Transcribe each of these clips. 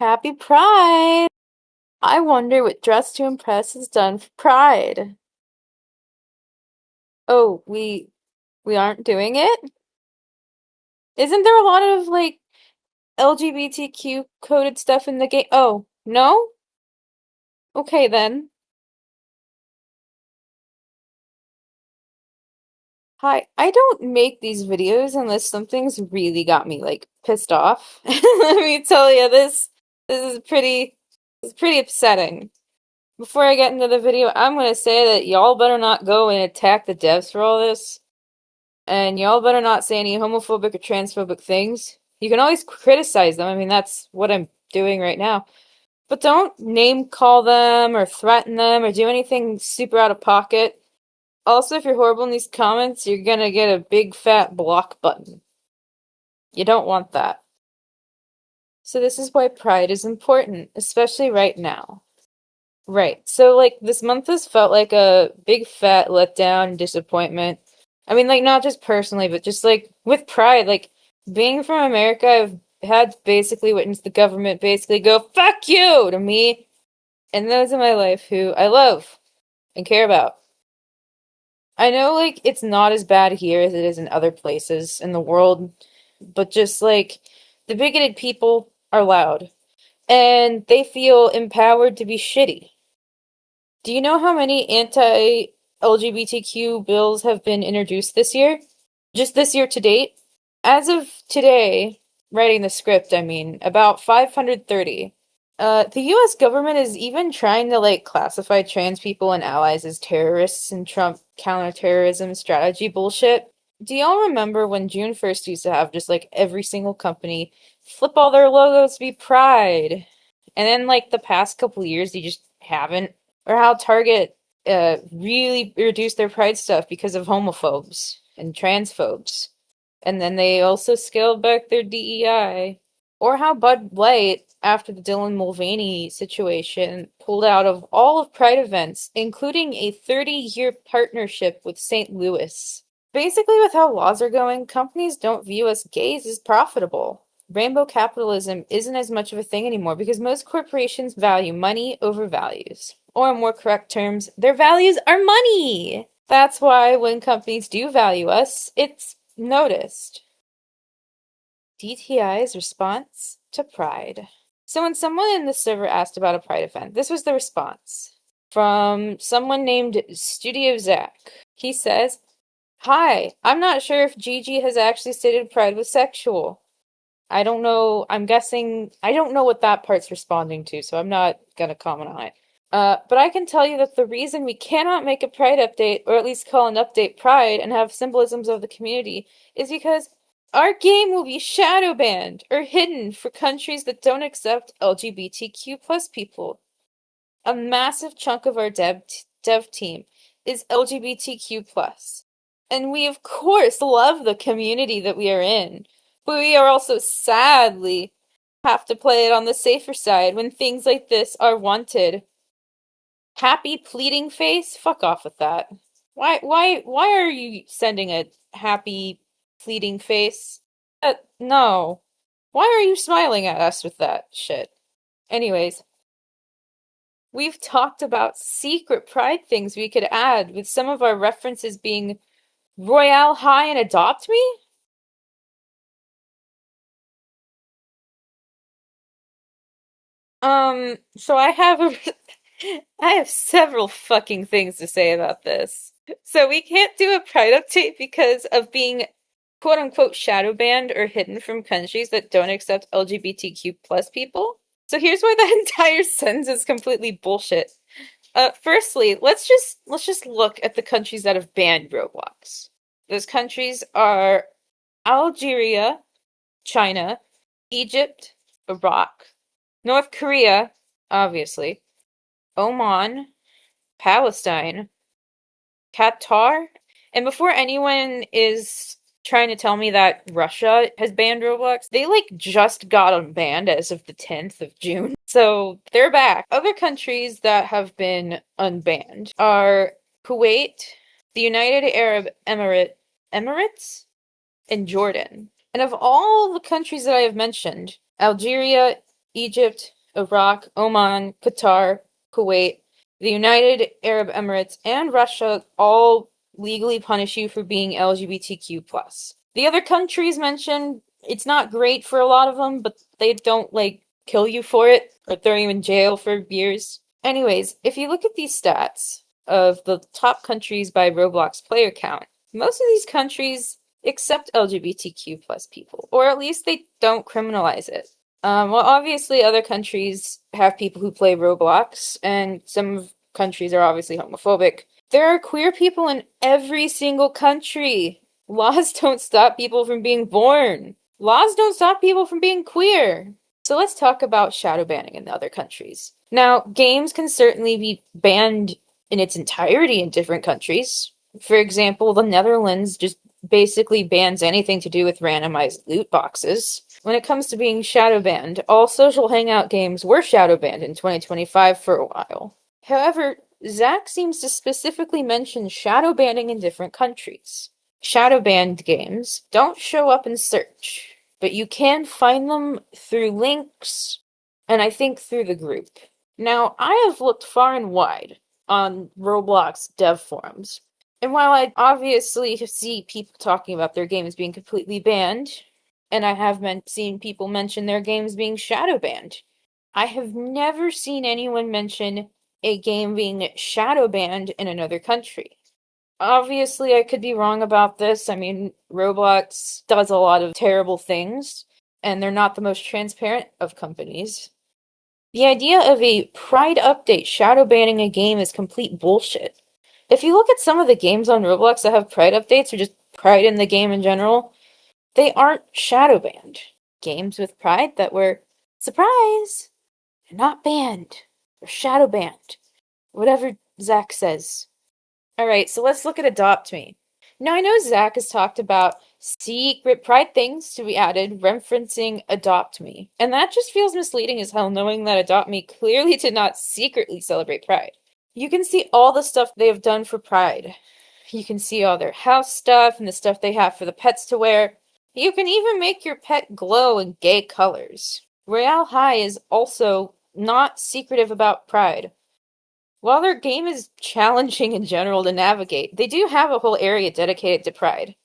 Happy Pride! I wonder what Dress to Impress has done for Pride. Oh, we aren't doing it? Isn't there a lot of LGBTQ coded stuff in the game? Oh, no? Okay then. Hi, I don't make these videos unless something's really got me pissed off. Let me tell you, this is pretty upsetting. Before I get into the video, I'm gonna say that y'all better not go and attack the devs for all this. And y'all better not say any homophobic or transphobic things. You can always criticize them. I mean, that's what I'm doing right now. But don't name call them or threaten them or do anything super out of pocket. Also, if you're horrible in these comments, you're gonna get a big fat block button. You don't want that. So this is why Pride is important, especially right now. Right. So this month has felt like a big fat letdown and disappointment. I mean, not just personally, but just with Pride, being from America, I've had to basically witness the government basically go "fuck you" to me and those in my life who I love and care about. I know it's not as bad here as it is in other places in the world, but just the bigoted people are loud and they feel empowered to be shitty. Do you know how many anti-LGBTQ bills have been introduced this year? Just this year to date? As of today, writing the script, I mean, about 530. The US government is even trying to classify trans people and allies as terrorists in Trump counterterrorism strategy bullshit. Do y'all remember when June 1st used to have just every single company flip all their logos to be Pride? And then the past couple years you just haven't? Or how Target really reduced their Pride stuff because of homophobes and transphobes. And then they also scaled back their DEI. Or how Bud Light, after the Dylan Mulvaney situation, pulled out of all of Pride events, including a 30-year partnership with St. Louis. Basically, with how laws are going, companies don't view us gays as profitable. Rainbow capitalism isn't as much of a thing anymore because most corporations value money over values. Or in more correct terms, their values are money! That's why when companies do value us, it's noticed. DTI's response to Pride. So when someone in the server asked about a Pride event, this was the response. From someone named Studio Zach. He says, "Hi, I'm not sure if Gigi has actually stated Pride was sexual. I don't know, I'm guessing, I don't know what that part's responding to, so I'm not gonna comment on it. But I can tell you that the reason we cannot make a Pride update, or at least call an update Pride, and have symbolisms of the community, is because our game will be shadow banned, or hidden for countries that don't accept LGBTQ plus people. A massive chunk of our dev team is LGBTQ plus. And we of course love the community that we are in. But we are also sadly have to play it on the safer side when things like this are wanted. Happy pleading face? Fuck off with that. Why are you sending a happy pleading face? No. Why are you smiling at us with that shit? Anyways, we've talked about secret Pride things we could add, with some of our references being Royale High and Adopt Me? So I have I have several fucking things to say about this. So we can't do a Pride update because of being quote unquote shadow banned or hidden from countries that don't accept LGBTQ plus people. So here's why that entire sentence is completely bullshit. Firstly, let's just look at the countries that have banned Roblox. Those countries are Algeria, China, Egypt, Iraq, North Korea, obviously, Oman, Palestine, Qatar, and before anyone is trying to tell me that Russia has banned Roblox, they just got unbanned as of the 10th of June. So they're back. Other countries that have been unbanned are Kuwait, the United Arab Emirates, and Jordan. And of all the countries that I have mentioned, Algeria, Egypt, Iraq, Oman, Qatar, Kuwait, the United Arab Emirates, and Russia all legally punish you for being LGBTQ+. The other countries mentioned, it's not great for a lot of them, but they don't, kill you for it or throw you in jail for years. Anyways, if you look at these stats of the top countries by Roblox player count, most of these countries accept LGBTQ plus people, or at least they don't criminalize it. Well, obviously, other countries have people who play Roblox, and some countries are obviously homophobic. There are queer people in every single country. Laws don't stop people from being born. Laws don't stop people from being queer. So let's talk about shadow banning in other countries. Now, games can certainly be banned in its entirety in different countries. For example, the Netherlands just basically bans anything to do with randomized loot boxes. When it comes to being shadow banned, all social hangout games were shadow banned in 2025 for a while. However, Zach seems to specifically mention shadow banning in different countries. Shadow banned games don't show up in search, but you can find them through links, and I think through the group. Now, I have looked far and wide on Roblox dev forums, and while I obviously see people talking about their games being completely banned, and I have seen people mention their games being shadow banned, I have never seen anyone mention a game being shadow banned in another country. Obviously, I could be wrong about this. I mean, Roblox does a lot of terrible things, and they're not the most transparent of companies. The idea of a Pride update shadow banning a game is complete bullshit. If you look at some of the games on Roblox that have Pride updates, or just Pride in the game in general, they aren't shadow banned. Games with Pride that were, surprise, not banned, or shadow banned. Whatever Zach says. Alright, so let's look at Adopt Me. Now, I know Zach has talked about secret Pride things to be added, referencing Adopt Me. And that just feels misleading as hell, knowing that Adopt Me clearly did not secretly celebrate Pride. You can see all the stuff they have done for Pride. You can see all their house stuff and the stuff they have for the pets to wear. You can even make your pet glow in gay colors. Royale High is also not secretive about Pride. While their game is challenging in general to navigate, they do have a whole area dedicated to Pride.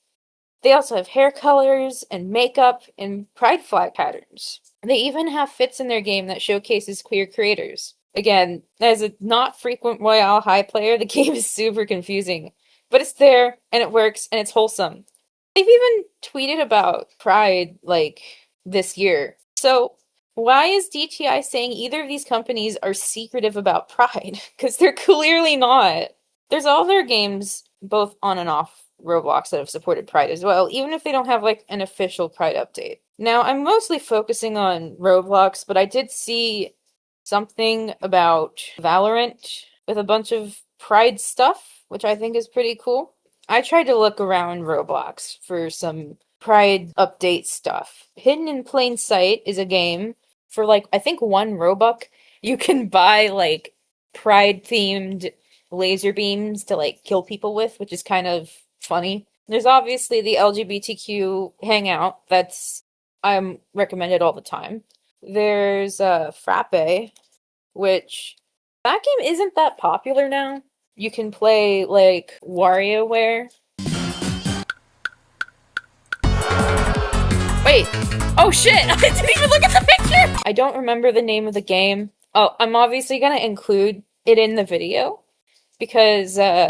They also have hair colors and makeup and Pride flag patterns. They even have fits in their game that showcases queer creators. Again, as a not frequent Royale High player, the game is super confusing. But it's there, and it works, and it's wholesome. They've even tweeted about Pride, this year. So, why is DTI saying either of these companies are secretive about Pride? Because they're clearly not. There's all their games, both on and off Roblox, that have supported Pride as well, even if they don't have, an official Pride update. Now, I'm mostly focusing on Roblox, but I did see something about Valorant with a bunch of Pride stuff, which I think is pretty cool. I tried to look around Roblox for some Pride update stuff. Hidden in Plain Sight is a game for I think $1 you can buy Pride themed laser beams to kill people with, which is kind of funny. There's obviously the LGBTQ hangout that's I'm recommended all the time. There's Frappe, which that game isn't that popular now. You can play WarioWare. Wait. Oh shit! I didn't even look at the picture! I don't remember the name of the game. Oh, I'm obviously gonna include it in the video. Because, y'all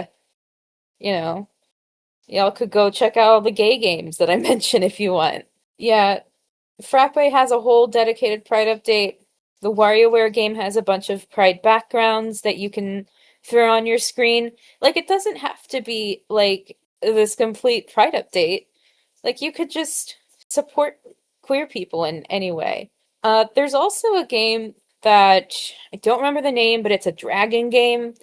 could go check out all the gay games that I mention if you want. Yeah, Frappe has a whole dedicated Pride update. The WarioWare game has a bunch of Pride backgrounds that you can throw on your screen. It doesn't have to be, this complete Pride update. You could just support queer people in any way. There's also a game that, I don't remember the name, but it's a dragon game.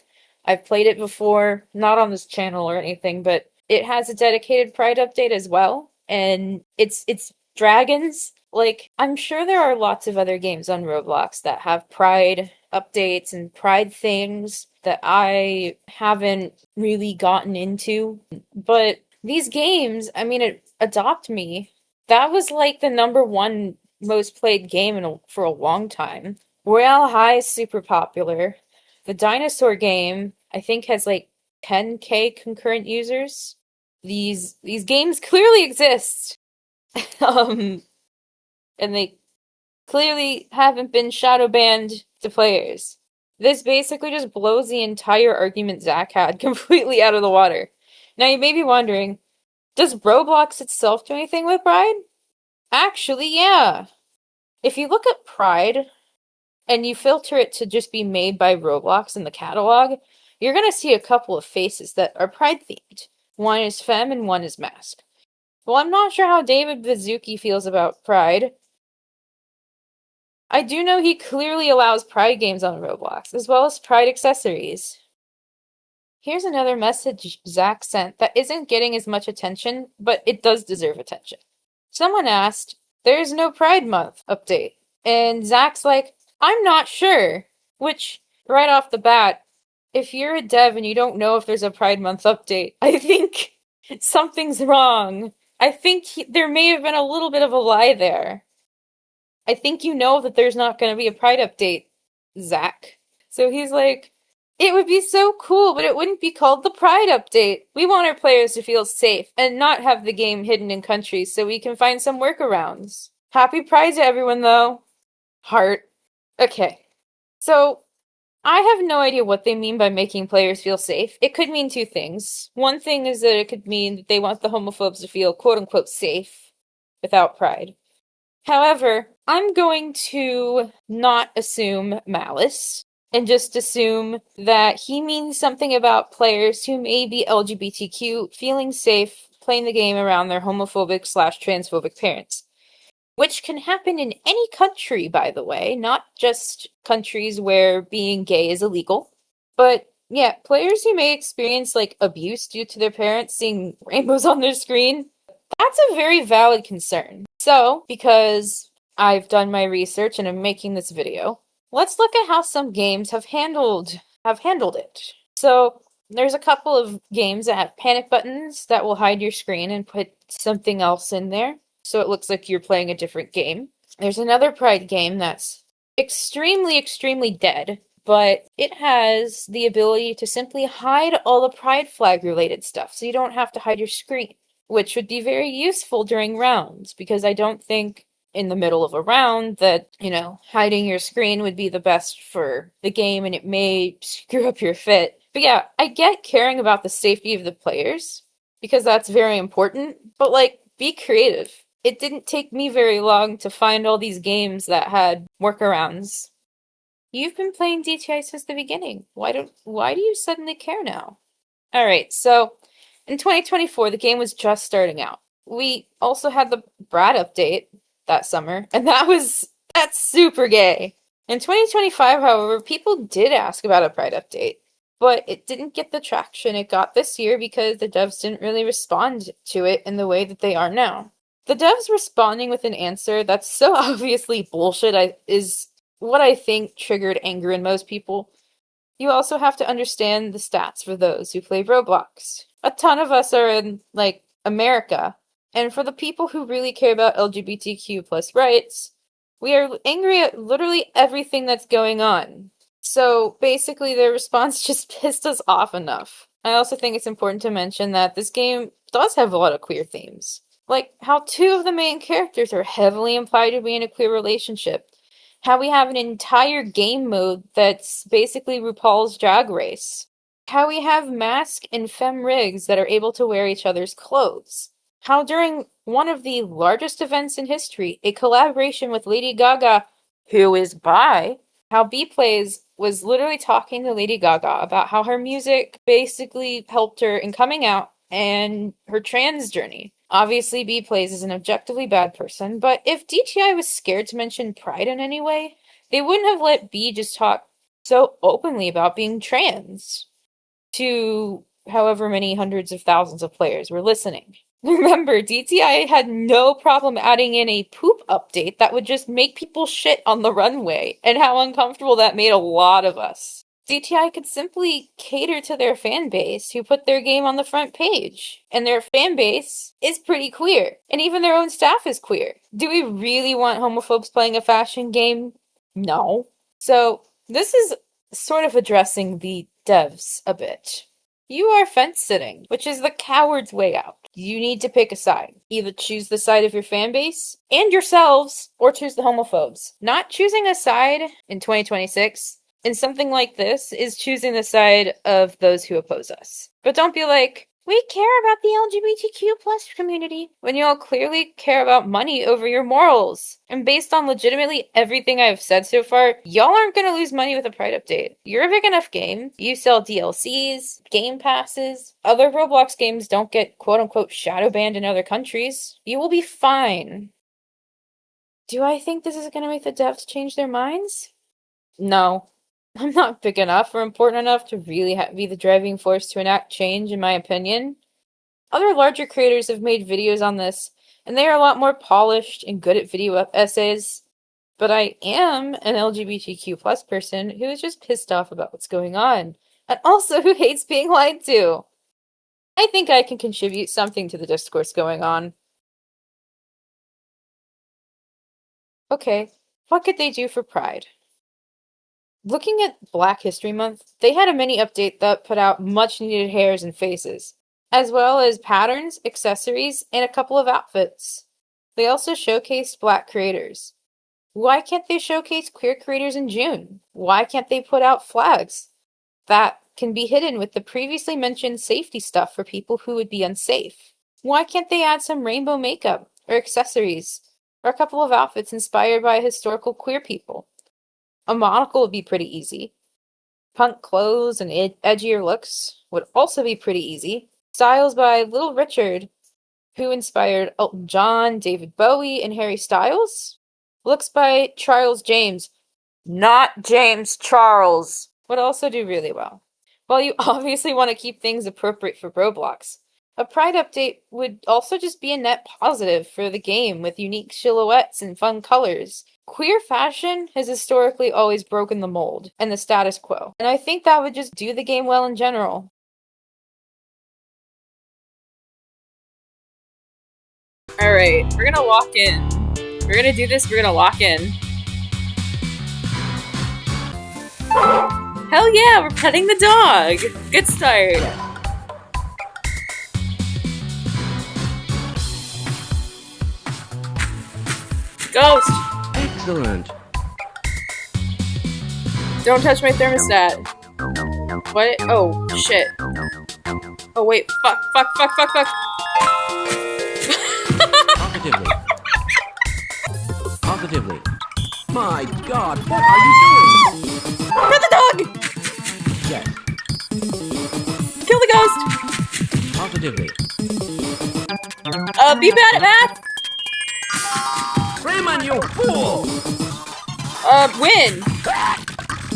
I've played it before, not on this channel or anything, but it has a dedicated Pride update as well. And it's dragons. I'm sure there are lots of other games on Roblox that have Pride updates and Pride things that I haven't really gotten into. But these games, Adopt Me, that was the #1 most played game for a long time. Royale High is super popular. The dinosaur game, I think, has like 10K concurrent users. These games clearly exist. Um, and they clearly haven't been shadow banned to players. This basically just blows the entire argument Zach had completely out of the water. Now you may be wondering, does Roblox itself do anything with Pride? Actually, yeah. If you look at Pride and you filter it to just be made by Roblox in the catalog, you're gonna see a couple of faces that are Pride themed. One is femme and one is mask. Well, I'm not sure how David Vizuki feels about Pride. I do know he clearly allows Pride games on Roblox, as well as Pride accessories. Here's another message Zach sent that isn't getting as much attention, but it does deserve attention. Someone asked, "There's no Pride Month update." And Zach's like, "I'm not sure." Which, right off the bat, if you're a dev and you don't know if there's a Pride Month update, I think something's wrong. I think there may have been a little bit of a lie there. I think you know that there's not going to be a Pride update, Zach. So he's like, "It would be so cool, but it wouldn't be called the Pride update. We want our players to feel safe and not have the game hidden in countries so we can find some workarounds. Happy Pride to everyone, though." Heart. Okay. So, I have no idea what they mean by making players feel safe. It could mean two things. One thing is that it could mean that they want the homophobes to feel quote-unquote safe without Pride. However, I'm going to not assume malice and just assume that he means something about players who may be LGBTQ feeling safe playing the game around their homophobic/transphobic parents. Which can happen in any country, by the way, not just countries where being gay is illegal. But yeah, players who may experience like abuse due to their parents seeing rainbows on their screen, that's a very valid concern. So, because I've done my research and I'm making this video, let's look at how some games have handled it. So, there's a couple of games that have panic buttons that will hide your screen and put something else in there, so it looks like you're playing a different game. There's another Pride game that's extremely dead, but it has the ability to simply hide all the Pride flag related stuff, so you don't have to hide your screen, which would be very useful during rounds, because I don't think in the middle of a round that, hiding your screen would be the best for the game, and it may screw up your fit. But yeah, I get caring about the safety of the players, because that's very important, but be creative. It didn't take me very long to find all these games that had workarounds. You've been playing DTI since the beginning. Why do you suddenly care now? Alright, so in 2024, the game was just starting out. We also had the Brad update that summer, and that's super gay. In 2025, however, people did ask about a Pride update, but it didn't get the traction it got this year because the devs didn't really respond to it in the way that they are now. The devs responding with an answer that's so obviously bullshit is what I think triggered anger in most people. You also have to understand the stats for those who play Roblox. A ton of us are in, America, and for the people who really care about LGBTQ plus rights, we are angry at literally everything that's going on. So basically their response just pissed us off enough. I also think it's important to mention that this game does have a lot of queer themes. Like how two of the main characters are heavily implied to be in a queer relationship. How we have an entire game mode that's basically RuPaul's Drag Race. How we have mask and femme rigs that are able to wear each other's clothes. How during one of the largest events in history, a collaboration with Lady Gaga, who is bi, how B-Plays was literally talking to Lady Gaga about how her music basically helped her in coming out and her trans journey. Obviously, B-Plays is an objectively bad person, but if DTI was scared to mention Pride in any way, they wouldn't have let B just talk so openly about being trans to however many hundreds of thousands of players were listening. Remember, DTI had no problem adding in a poop update that would just make people shit on the runway, and how uncomfortable that made a lot of us. DTI could simply cater to their fan base who put their game on the front page. And their fan base is pretty queer. And even their own staff is queer. Do we really want homophobes playing a fashion game? No. So, this is sort of addressing the devs a bit. You are fence sitting, which is the coward's way out. You need to pick a side. Either choose the side of your fan base and yourselves, or choose the homophobes. Not choosing a side in 2026 in something like this is choosing the side of those who oppose us. But don't be like, we care about the LGBTQ plus community, when you all clearly care about money over your morals. And based on legitimately everything I've said so far, y'all aren't gonna lose money with a Pride update. You're a big enough game. You sell DLCs, game passes. Other Roblox games don't get quote-unquote shadow banned in other countries. You will be fine. Do I think this is gonna make the devs change their minds? No. I'm not big enough or important enough to really be the driving force to enact change, in my opinion. Other larger creators have made videos on this, and they are a lot more polished and good at video essays. But I am an LGBTQ plus person who is just pissed off about what's going on, and also who hates being lied to. I think I can contribute something to the discourse going on. Okay, what could they do for Pride? Looking at Black History Month, they had a mini update that put out much needed hairs and faces, as well as patterns, accessories, and a couple of outfits. They also showcased Black creators. Why can't they showcase queer creators in June? Why can't they put out flags that can be hidden with the previously mentioned safety stuff for people who would be unsafe? Why can't they add some rainbow makeup or accessories or a couple of outfits inspired by historical queer people? A monocle would be pretty easy. Punk clothes and edgier looks would also be pretty easy. Styles by Little Richard, who inspired Elton John, David Bowie, and Harry Styles. Looks by Charles James, not James Charles, would also do really well. While you obviously want to keep things appropriate for Roblox, a Pride update would also just be a net positive for the game with unique silhouettes and fun colors. Queer fashion has historically always broken the mold and the status quo, and I think that would just do the game well in general. Alright, we're gonna lock in. We're gonna do this, we're gonna lock in. Hell yeah, we're petting the dog! Good start. Ghost! Excellent. Don't touch my thermostat. What? Oh, shit. Oh, wait. Fuck. Positively. Positively. My God, what are you doing? Pet the dog! Yes. Kill the ghost! Positively. Be bad at math! Freeman, you fool! Win!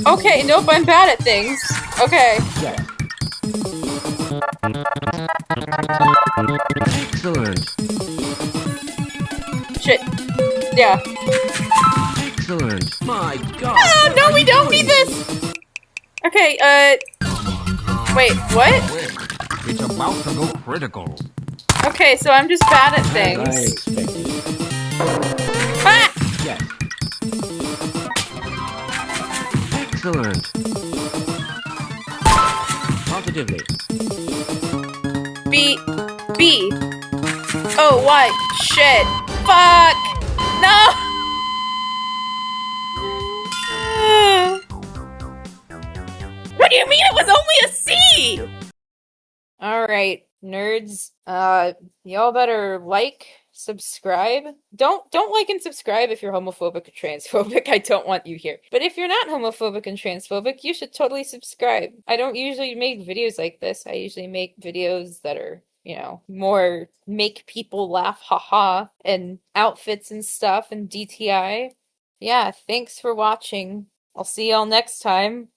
Okay, nope, I'm bad at things. Okay. Yes. Excellent. Shit. Yeah. Excellent. My God. Oh, no, we don't need this! Okay, wait, what? It's about to go critical. Okay, so I'm just bad at As I things. expected. Ah! Yes. Excellent. Positively. B. Oh, what? Shit. Fuck! No! What do you mean it was only a C? Alright, nerds. Y'all better like, subscribe. Don't like and subscribe if you're homophobic or transphobic. I don't want you here. But if you're not homophobic and transphobic, you should totally subscribe. I don't usually make videos like this. I usually make videos that are, you know, more make people laugh, haha, and outfits and stuff and DTI. Yeah, thanks for watching. I'll see y'all next time.